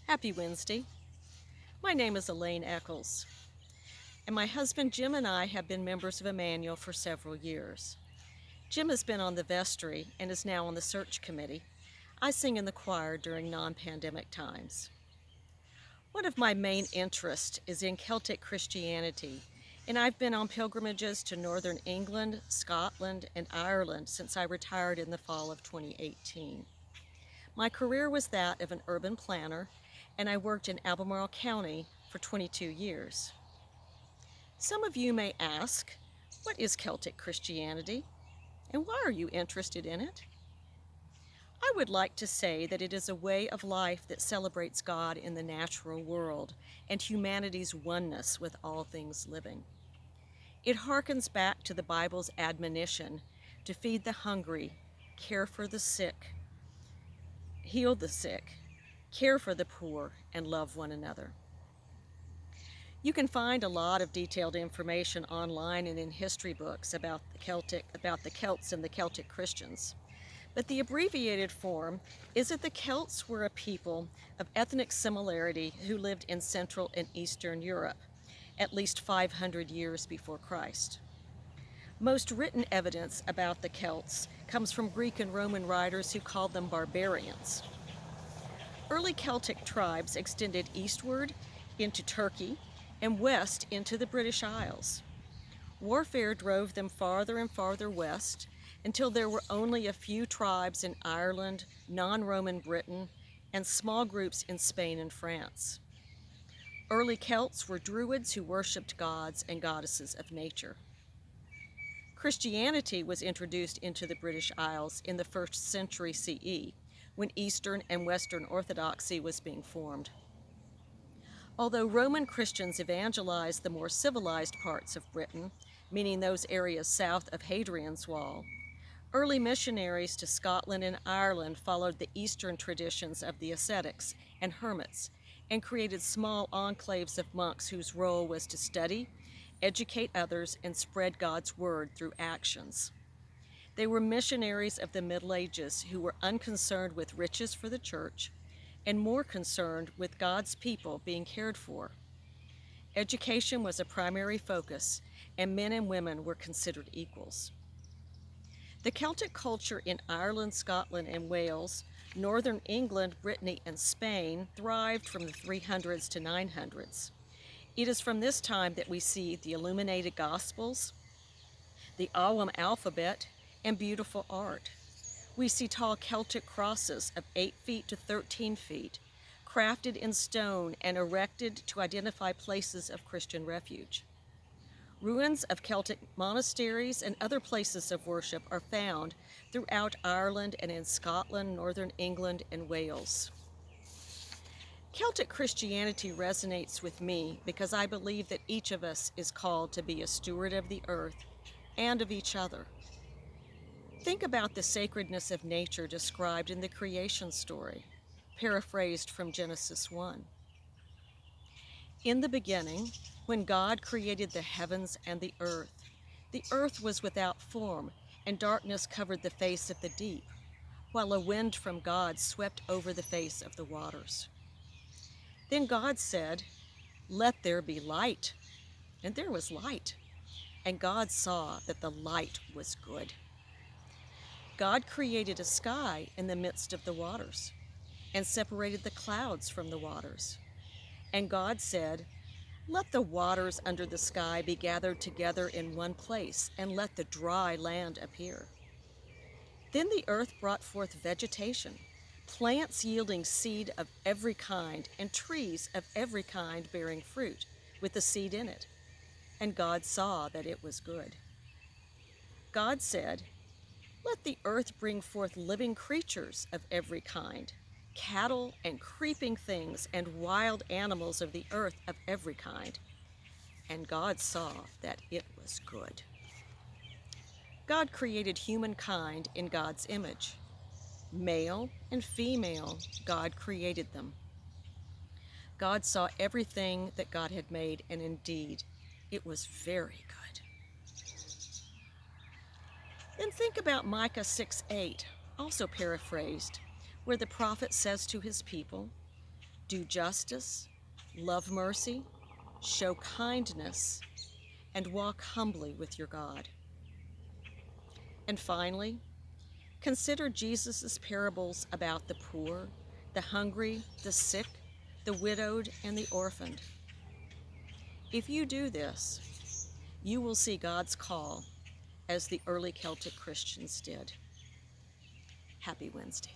Happy Wednesday. My name is Elaine Echols, and my husband Jim and I have been members of Emmanuel for several years. Jim has been on the vestry and is now on the search committee. I sing in the choir during non-pandemic times. One of my main interests is in Celtic Christianity, and I've been on pilgrimages to northern England, Scotland, and Ireland since I retired in the fall of 2018. My career was that of an urban planner, and I worked in Albemarle County for 22 years. Some of you may ask, what is Celtic Christianity, and why are you interested in it? I would like to say that it is a way of life that celebrates God in the natural world and humanity's oneness with all things living. It harkens back to the Bible's admonition to feed the hungry, care for the sick, heal the sick, care for the poor, and love one another. You can find a lot of detailed information online and in history books about the Celts and the Celtic Christians. But the abbreviated form is that the Celts were a people of ethnic similarity who lived in Central and Eastern Europe, at least 500 years before Christ. Most written evidence about the Celts comes from Greek and Roman writers who called them barbarians. Early Celtic tribes extended eastward into Turkey and west into the British Isles. Warfare drove them farther and farther west until there were only a few tribes in Ireland, non-Roman Britain, and small groups in Spain and France. Early Celts were Druids who worshipped gods and goddesses of nature. Christianity was introduced into the British Isles in the 1st century CE, when Eastern and Western Orthodoxy was being formed. Although Roman Christians evangelized the more civilized parts of Britain, meaning those areas south of Hadrian's Wall, early missionaries to Scotland and Ireland followed the Eastern traditions of the ascetics and hermits and created small enclaves of monks whose role was to study, educate others, and spread God's word through actions. They were missionaries of the Middle Ages who were unconcerned with riches for the church and more concerned with God's people being cared for. Education was a primary focus, and men and women were considered equals. The Celtic culture in Ireland, Scotland, and Wales, northern England, Brittany, and Spain thrived from the 300s to 900s. It is from this time that we see the illuminated Gospels, the Awam alphabet, and beautiful art. We see tall Celtic crosses of 8 feet to 13 feet, crafted in stone and erected to identify places of Christian refuge. Ruins of Celtic monasteries and other places of worship are found throughout Ireland and in Scotland, northern England, and Wales. Celtic Christianity resonates with me because I believe that each of us is called to be a steward of the earth and of each other. Think about the sacredness of nature described in the creation story, paraphrased from Genesis 1. In the beginning, when God created the heavens and the earth was without form, and darkness covered the face of the deep, while a wind from God swept over the face of the waters. Then God said, "Let there be light," and there was light. And God saw that the light was good. God created a sky in the midst of the waters and separated the clouds from the waters. And God said, "Let the waters under the sky be gathered together in one place, and let the dry land appear." Then the earth brought forth vegetation, plants yielding seed of every kind, and trees of every kind bearing fruit, with the seed in it. And God saw that it was good. God said, "Let the earth bring forth living creatures of every kind, cattle and creeping things and wild animals of the earth of every kind." And God saw that it was good. God created humankind in God's image. Male and female, God created them. God saw everything that God had made, and indeed, it was very good. Then think about Micah 6:8, also paraphrased, where the prophet says to his people, do justice, love mercy, show kindness, and walk humbly with your God. And finally, consider Jesus' parables about the poor, the hungry, the sick, the widowed, and the orphaned. If you do this, you will see God's call as the early Celtic Christians did. Happy Wednesday.